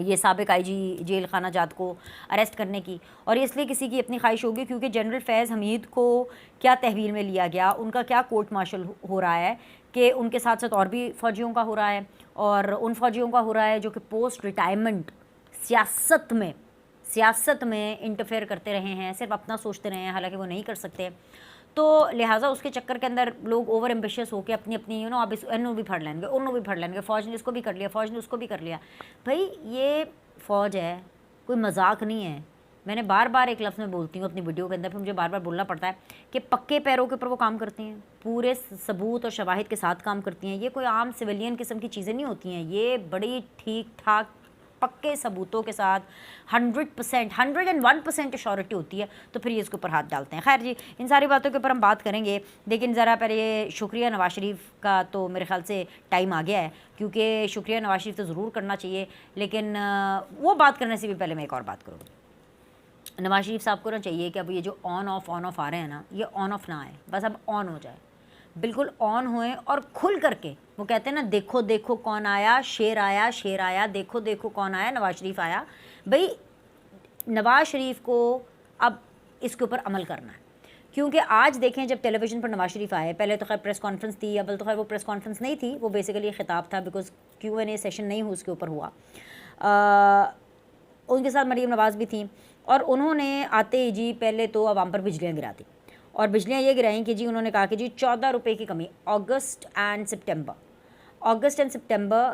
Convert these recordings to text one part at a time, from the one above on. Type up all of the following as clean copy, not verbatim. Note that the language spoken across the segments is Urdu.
یہ سابق آئی جی جیل خانہ جات کو اریسٹ کرنے کی، اور یہ اس لیے کسی کی اپنی خواہش ہوگی کیونکہ جنرل فیض حمید کو کیا تحویل میں لیا گیا، ان کا کیا کورٹ مارشل ہو رہا ہے کہ ان کے ساتھ ساتھ اور بھی فوجیوں کا ہو رہا ہے، اور ان فوجیوں کا ہو رہا ہے جو کہ پوسٹ ریٹائرمنٹ سیاست میں انٹرفیئر کرتے رہے ہیں، صرف اپنا سوچتے رہے ہیں، حالانکہ وہ نہیں کر سکتے. تو لہٰذا اس کے چکر کے اندر لوگ اوور ایمبیشیس ہو کے اپنی اب انہوں بھی پڑھ لیں گے، انہوں بھی پڑھ لیں گے، فوج نے اس کو بھی کر لیا، فوج نے اس کو بھی کر لیا. بھائی یہ فوج ہے، کوئی مذاق نہیں ہے. میں نے بار بار ایک لفظ میں بولتی ہوں اپنی ویڈیو کے اندر، پھر مجھے بار بار بولنا پڑتا ہے کہ پکے پیروں کے اوپر وہ کام کرتی ہیں، پورے ثبوت اور شواہد کے ساتھ کام کرتی ہیں. یہ کوئی عام سویلین قسم کی چیزیں نہیں ہوتی ہیں، یہ بڑی ٹھیک ٹھاک پکے ثبوتوں کے ساتھ 101% ایشورٹی ہوتی ہے، تو پھر یہ اس کے اوپر ہاتھ ڈالتے ہیں. خیر جی، ان ساری باتوں کے اوپر ہم بات کریں گے، لیکن ذرا پہلے یہ شکریہ نواز شریف کا تو میرے خیال سے ٹائم آ گیا ہے، کیونکہ شکریہ نواز شریف تو ضرور کرنا چاہیے، لیکن وہ بات کرنے سے بھی پہلے میں ایک اور بات کروں. نواز شریف صاحب کو نا چاہیے کہ اب یہ جو آن آف آ رہے ہیں نا، یہ آن آف نہ آئے، بس اب آن ہو جائے، بالکل آن ہوئیں اور کھل کر کے. وہ کہتے ہیں نا دیکھو دیکھو کون آیا، شیر آیا، دیکھو دیکھو کون آیا، نواز شریف آیا. بھئی نواز شریف کو اب اس کے اوپر عمل کرنا ہے، کیونکہ آج دیکھیں جب ٹیلی ویژن پر نواز شریف آئے، پہلے تو خیر پریس کانفرنس تھی، اول تو خیر وہ پریس کانفرنس نہیں تھی، وہ بیسیکلی خطاب تھا، بیکاز Q&A سیشن نہیں ہو اس کے اوپر ہوا. ان کے ساتھ مریم نواز بھی تھیں، اور انہوں نے آتے ہی جی پہلے تو عوام پر بجلیاں گرا دیں، اور بجلیاں یہ گرائیں کہ جی انہوں نے کہا کہ جی 14 روپے کی کمی اگست اینڈ سپٹمبر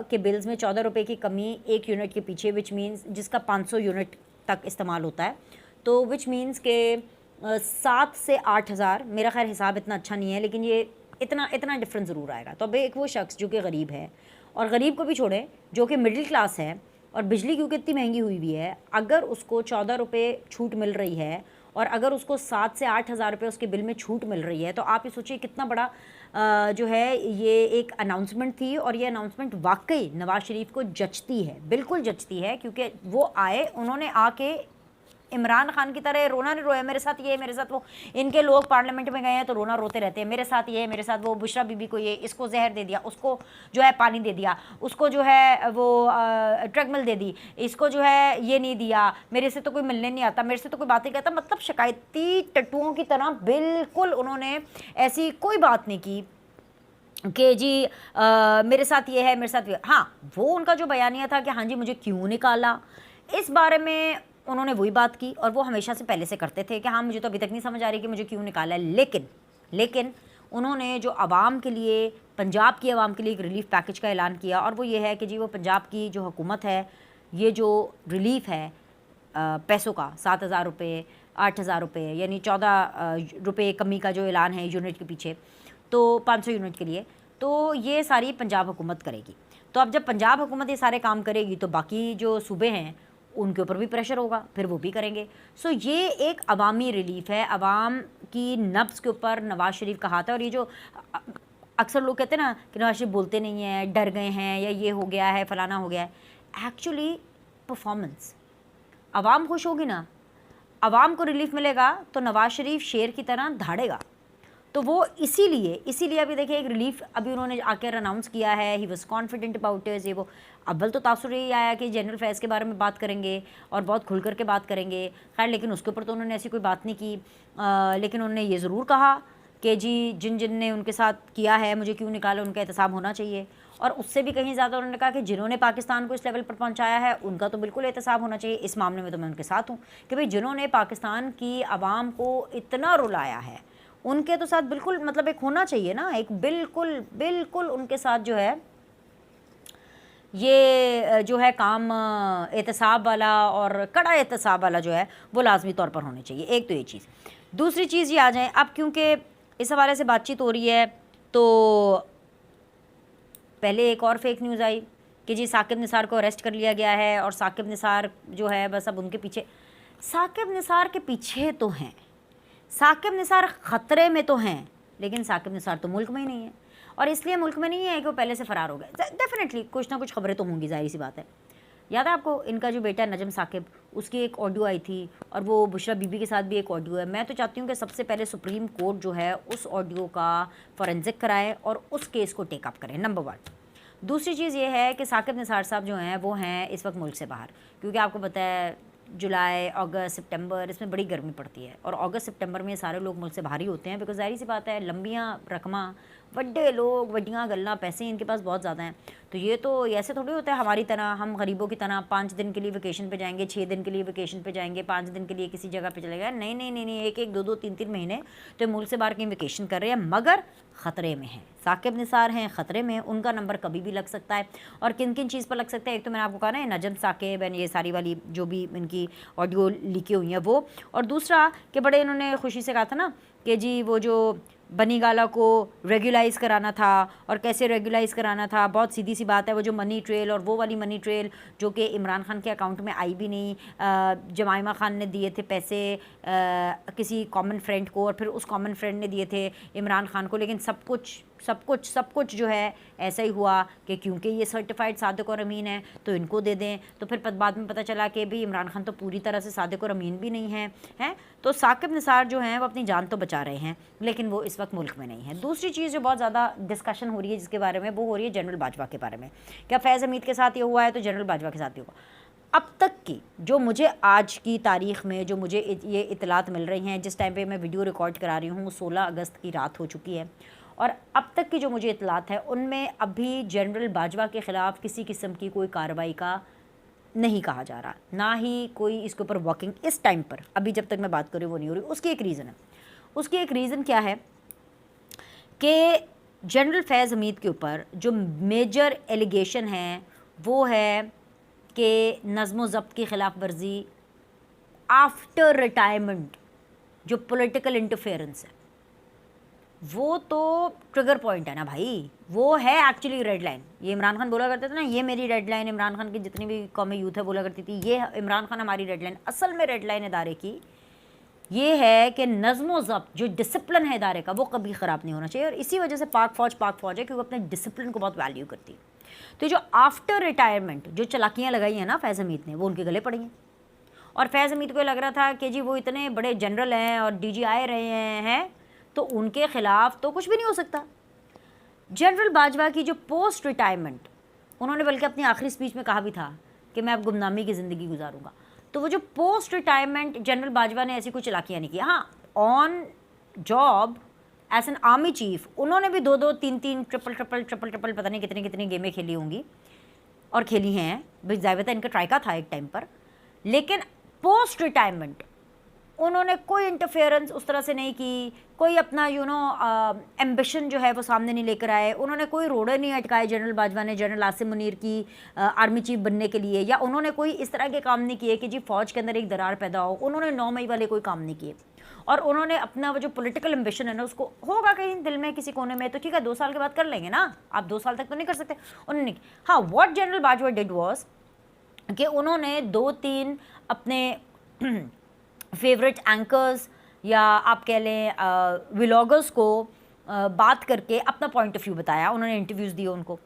کے بلز میں 14 روپے کی کمی ایک یونٹ کے پیچھے، وچ مینز جس کا 500 یونٹ تک استعمال ہوتا ہے، تو وچ مینز کہ 7 سے 8 ہزار، میرا خیر حساب اتنا اچھا نہیں ہے لیکن یہ اتنا ڈفرینس ضرور آئے گا. تو اب ایک وہ شخص جو کہ غریب ہے، اور غریب کو بھی چھوڑیں جو کہ مڈل کلاس ہے، اور بجلی کیونکہ اتنی مہنگی ہوئی ہے، اگر اس کو 14 روپے چھوٹ مل رہی ہے، اور اگر اس کو 7 سے 8 ہزار روپے اس کے بل میں چھوٹ مل رہی ہے، تو آپ یہ سوچیں کتنا بڑا جو ہے یہ ایک اناؤنسمنٹ تھی. اور یہ اناؤنسمنٹ واقعی نواز شریف کو جچتی ہے، بالکل جچتی ہے، کیونکہ وہ آئے، انہوں نے آ کے عمران خان کی طرح رونا نہیں رویا، میرے ساتھ یہ، میرے ساتھ وہ. ان کے لوگ پارلیمنٹ میں گئے ہیں تو رونا روتے رہتے ہیں، میرے ساتھ یہ، میرے ساتھ وہ، بشرا بی بی کو یہ، اس کو زہر دے دیا، اس کو جو ہے پانی دے دیا، اس کو جو ہے وہ ٹریڈمل دے دی، اس کو جو ہے یہ نہیں دیا، میرے سے تو کوئی ملنے نہیں آتا، میرے سے تو کوئی بات نہیں کرتا. مطلب شکایتی ٹٹوؤں کی طرح بالکل انہوں نے ایسی کوئی بات نہیں کی کہ جی میرے ساتھ یہ ہے، میرے ساتھ یہ. ہاں وہ ان کا جو بیانیہ تھا کہ ہاں جی مجھے کیوں نکالا، اس بارے میں انہوں نے وہی بات کی، اور وہ ہمیشہ سے پہلے سے کرتے تھے کہ ہاں مجھے تو ابھی تک نہیں سمجھ آ رہی کہ مجھے کیوں نکالا ہے. لیکن انہوں نے جو عوام کے لیے، پنجاب کی عوام کے لیے ایک ریلیف پیکج کا اعلان کیا، اور وہ یہ ہے کہ جی وہ پنجاب کی جو حکومت ہے، یہ جو ریلیف ہے پیسوں کا 7,000 روپے 8,000 روپے، یعنی 14 روپے کمی کا جو اعلان ہے یونٹ کے پیچھے، تو 500 یونٹ کے لیے، تو یہ ساری پنجاب حکومت کرے گی. تو اب جب پنجاب حکومت یہ سارے کام کرے گی تو باقی جو صوبے ہیں ان کے اوپر بھی پریشر ہوگا، پھر وہ بھی کریں گے. سو یہ ایک عوامی ریلیف ہے، عوام کی نبض کے اوپر نواز شریف کا ہاتھ ہے. اور یہ جو اکثر لوگ کہتے ہیں نا کہ نواز شریف بولتے نہیں ہیں، ڈر گئے ہیں، یا یہ ہو گیا ہے، فلانا ہو گیا ہے، ایکچولی پرفارمنس. عوام خوش ہوگی نا، عوام کو ریلیف ملے گا تو نواز شریف شیر کی طرح دھاڑے گا. تو وہ اسی لیے ابھی دیکھیں ایک ریلیف ابھی انہوں نے آ کر اناؤنس کیا ہے، he was confident about it. یہ وہ اول تو تاثر یہی آیا کہ جنرل فیض کے بارے میں بات کریں گے اور بہت کھل کر کے بات کریں گے. خیر لیکن اس کے اوپر تو انہوں نے ایسی کوئی بات نہیں کی، لیکن انہوں نے یہ ضرور کہا کہ جی جن نے ان کے ساتھ کیا ہے مجھے کیوں نکالا، ان کا احتساب ہونا چاہیے. اور اس سے بھی کہیں زیادہ انہوں نے کہا کہ جنہوں نے پاکستان کو اس لیول پر پہنچایا ہے ان کا تو بالکل احتساب ہونا چاہیے. اس معاملے میں تو میں ان کے ساتھ ہوں کہ بھئی جنہوں نے پاکستان کی عوام کو اتنا رلایا ہے ان کے تو ساتھ بالکل مطلب ایک ہونا چاہیے نا، ایک بالکل ان کے ساتھ جو ہے یہ جو ہے کام احتساب والا اور کڑا احتساب والا جو ہے وہ لازمی طور پر ہونے چاہیے. ایک تو یہ چیز. دوسری چیز یہ آ جائیں اب، کیونکہ اس حوالے سے بات چیت ہو رہی ہے، تو پہلے ایک اور فیک نیوز آئی کہ جی ثاقب نثار کو اریسٹ کر لیا گیا ہے، اور ثاقب نثار جو ہے بس اب ان کے پیچھے. ثاقب نثار کے پیچھے تو ہیں، ثاقب نثار خطرے میں تو ہیں، لیکن ثاقب نثار تو ملک میں ہی نہیں ہے. اور اس لیے ملک میں نہیں ہے کہ وہ پہلے سے فرار ہو گئے. ڈیفینیٹلی کچھ نہ کچھ خبریں تو ہوں گی، ظاہر سی بات ہے. یاد ہے آپ کو ان کا جو بیٹا نجم ثاقب، اس کی ایک آڈیو آئی تھی، اور وہ بشرا بی بی کے ساتھ بھی ایک آڈیو ہے. میں تو چاہتی ہوں کہ سب سے پہلے سپریم کورٹ جو ہے اس آڈیو کا فورینزک کرائے اور اس کیس کو ٹیک اپ کرے، نمبر 1. دوسری چیز یہ ہے کہ ثاقب نثار صاحب جو ہیں وہ ہیں اس وقت ملک سے باہر، کیونکہ آپ کو پتہ ہے جولائی، اگست، سپٹمبر اس میں بڑی گرمی پڑتی ہے، اور اگست سپٹمبر میں سارے لوگ ملک سے باہر ہی ہوتے ہیں، بیکاز ظاہری سی بات ہے لمبیاں رقماں، بڑے لوگ، وڈیاں گلاں، پیسے ان کے پاس بہت زیادہ ہیں، تو یہ تو ایسے تھوڑی ہوتا ہے ہماری طرح، ہم غریبوں کی طرح 5 دن کے لیے ویکیشن پہ جائیں گے، 6 دن کے لیے ویکیشن پہ جائیں گے، 5 دن کے لیے کسی جگہ پہ چلے گئے، نہیں نہیں نہیں نہیں، ایک ایک 2 2 3 3 مہینے تو ملک سے باہر کہیں ویکیشن کر رہے ہیں، مگر خطرے میں ہیں۔ ثاقب نثار ہیں خطرے میں، ان کا نمبر کبھی بھی لگ سکتا ہے، اور کن کن چیز پر لگ سکتا ہے؟ ایک تو میں نے آپ کو کہا نا نجم ثاقب اینڈ یہ ساری والی جو بھی ان کی آڈیو لیکیں ہوئی ہیں وہ، اور دوسرا کہ بڑے انہوں نے خوشی سے کہا تھا نا کہ جی وہ جو بنی گالا کو ریگولائز کرانا تھا، اور کیسے ریگولائز کرانا تھا، بہت سیدھی سی بات ہے، وہ جو منی ٹریل اور وہ والی منی ٹریل جو کہ عمران خان کے اکاؤنٹ میں آئی بھی نہیں، جمائمہ خان نے دیے تھے پیسے کسی کامن فرینڈ کو، اور پھر اس کامن فرینڈ نے دیے تھے عمران خان کو، لیکن سب کچھ جو ہے ایسا ہی ہوا کہ کیونکہ یہ سرٹیفائڈ صادق اور امین ہے تو ان کو دے دیں، تو پھر بعد میں پتہ چلا کہ بھی عمران خان تو پوری طرح سے صادق اور امین بھی نہیں ہیں، تو ثاقب نثار جو ہیں وہ اپنی جان تو بچا رہے ہیں لیکن وہ اس وقت ملک میں نہیں ہیں۔ دوسری چیز جو بہت زیادہ ڈسکشن ہو رہی ہے جس کے بارے میں، وہ ہو رہی ہے جنرل باجوہ کے بارے میں، کیا فیض حمید کے ساتھ یہ ہوا ہے تو جنرل باجوہ کے ساتھ یہ ہوا۔ اب تک کی جو مجھے آج کی تاریخ میں جو مجھے یہ اطلاعات مل رہی ہیں، جس ٹائم پہ میں ویڈیو ریکارڈ کرا رہی ہوں 16 اگست کی رات ہو چکی ہے، اور اب تک کی جو مجھے اطلاعات ہے ان میں ابھی جنرل باجوہ کے خلاف کسی قسم کی کوئی کارروائی کا نہیں کہا جا رہا، نہ ہی کوئی اس کے اوپر ورکنگ اس ٹائم پر ابھی جب تک میں بات کر رہی ہوں وہ نہیں ہو رہی۔ اس کی ایک ریزن ہے، اس کی ایک ریزن کیا ہے کہ جنرل فیض حمید کے اوپر جو میجر ایلیگیشن ہے وہ ہے کہ نظم و ضبط کی خلاف ورزی آفٹر ریٹائرمنٹ، جو پولیٹیکل انٹرفیئرنس ہے وہ تو ٹریگر پوائنٹ ہے نا بھائی، وہ ہے ایکچولی ریڈ لائن۔ یہ عمران خان بولا کرتے تھے نا یہ میری ریڈ لائن، عمران خان کی جتنی بھی قومی یوتھ ہے بولا کرتی تھی یہ عمران خان ہماری ریڈ لائن۔ اصل میں ریڈ لائن ادارے کی یہ ہے کہ نظم و ضبط جو ڈسپلن ہے ادارے کا وہ کبھی خراب نہیں ہونا چاہیے، اور اسی وجہ سے پاک فوج ہے کہ وہ اپنے ڈسپلن کو بہت ویلیو کرتی ہے۔ تو جو آفٹر ریٹائرمنٹ جو چلاکیاں لگائی ہیں نا فیض حمید نے، وہ ان کے گلے پڑی ہیں، اور فیض حمید کو لگ رہا تھا کہ جی وہ اتنے بڑے جنرل ہیں اور ڈی جی آئے رہے ہیں تو ان کے خلاف تو کچھ بھی نہیں ہو سکتا۔ جنرل باجوہ کی جو پوسٹ ریٹائرمنٹ، انہوں نے بلکہ اپنی آخری سپیچ میں کہا بھی تھا کہ میں اب گمنامی کی زندگی گزاروں گا، تو وہ جو پوسٹ ریٹائرمنٹ جنرل باجوہ نے ایسی کوئی چلاکیاں نہیں کی۔ ہاں on job as an army chief انہوں نے بھی 2 2 3 3 ٹرپل پتہ نہیں کتنی گیمیں کھیلی ہوں گی اور کھیلی ہیں، بھائی ظاہر ان کا ٹرائکا تھا ایک ٹائم پر، لیکن پوسٹ ریٹائرمنٹ انہوں نے کوئی انٹرفیئرنس اس طرح سے نہیں کی، کوئی اپنا ایمبیشن جو ہے وہ سامنے نہیں لے کر آئے، انہوں نے کوئی روڑے نہیں اٹکائے جنرل باجوہ نے جنرل عاصم منیر کی آرمی چیف بننے کے لیے، یا انہوں نے کوئی اس طرح کے کام نہیں کیے کہ جی فوج کے اندر ایک درار پیدا ہو، انہوں نے 9 مئی والے کوئی کام نہیں کیے، اور انہوں نے اپنا وہ جو پولیٹیکل ایمبیشن ہے نا اس کو ہوگا کہیں دل میں کسی کونے میں، تو ٹھیک ہے 2 سال کے بعد کر لیں گے نا، آپ 2 سال تک تو نہیں کر سکتے انہوں نے۔ ہاں what General Bajwa did was کہ انہوں نے 2 3 اپنے فیوریٹ اینکرز یا آپ کہہ لیں ولاگرز کو بات کر کے اپنا پوائنٹ آف ویو بتایا، انہوں نے انٹرویوز دیے ان کو،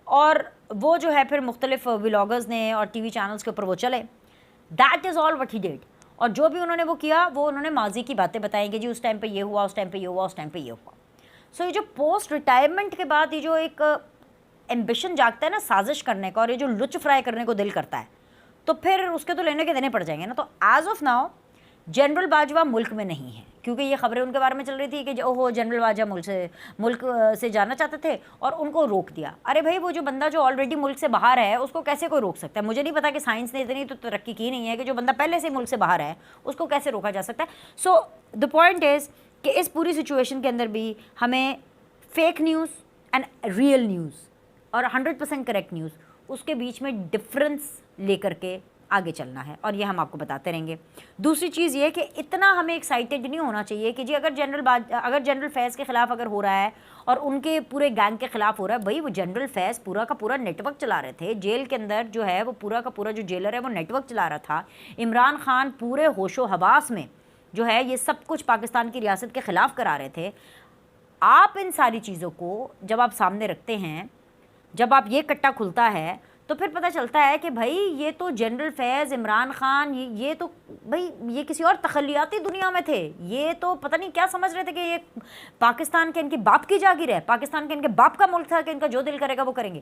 اور وہ جو ہے پھر مختلف ولاگرز نے اور ٹی وی چینلز کے اوپر وہ چلے، that is all what he did, اور جو بھی انہوں نے وہ کیا وہ انہوں نے ماضی کی باتیں بتائیں گے جی اس ٹائم پہ یہ ہوا، اس ٹائم پہ یہ ہوا، اس ٹائم پہ یہ ہوا۔ سو یہ جو پوسٹ ریٹائرمنٹ کے بعد یہ جو ایک ایمبیشن جاگتا ہے نا سازش کرنے کا، اور یہ جو لچ فرائی کرنے کو دل کرتا ہے، تو پھر اس کے تو لینے کے دینے پڑ جائیں گے نا۔ تو as of now general Bajwa ملک میں نہیں ہے، کیونکہ یہ خبریں ان کے بارے میں چل رہی تھی کہ اوہو جنرل باجوہ ملک سے جانا چاہتے تھے اور ان کو روک دیا۔ ارے بھائی وہ جو بندہ جو آلریڈی ملک سے باہر ہے اس کو کیسے کوئی روک سکتا ہے؟ مجھے نہیں پتا کہ سائنس نے اتنی تو ترقی کی نہیں ہے کہ جو بندہ پہلے سے ملک سے باہر ہے اس کو کیسے روکا جا سکتا ہے۔ سو دا پوائنٹ از کہ اس پوری سچویشن کے اندر بھی ہمیں fake news and real news اور 100% کریکٹ نیوز اس کے بیچ میں ڈفرنس لے کر کے آگے چلنا ہے، اور یہ ہم آپ کو بتاتے رہیں گے۔ دوسری چیز یہ کہ اتنا ہمیں ایکسائٹیڈ نہیں ہونا چاہیے کہ جی اگر جنرل فیض کے خلاف اگر ہو رہا ہے اور ان کے پورے گینگ کے خلاف ہو رہا ہے، بھائی وہ جنرل فیض پورا کا پورا نیٹ ورک چلا رہے تھے جیل کے اندر، جو ہے وہ پورا کا پورا جو جیلر ہے وہ نیٹ ورک چلا رہا تھا، عمران خان پورے ہوش و حواس میں جو ہے یہ سب کچھ پاکستان کی ریاست کے خلاف کرا رہے تھے۔ آپ ان ساری چیزوں کو جب آپ سامنے رکھتے ہیں، جب آپ یہ کٹا کھلتا ہے تو پھر پتہ چلتا ہے کہ بھائی یہ تو جنرل فیض، عمران خان، یہ تو بھائی یہ کسی اور تخلیاتی دنیا میں تھے، یہ تو پتہ نہیں کیا سمجھ رہے تھے کہ یہ پاکستان کے ان کے باپ کی جاگیر ہے، پاکستان کے ان کے باپ کا ملک تھا کہ ان کا جو دل کرے گا وہ کریں گے۔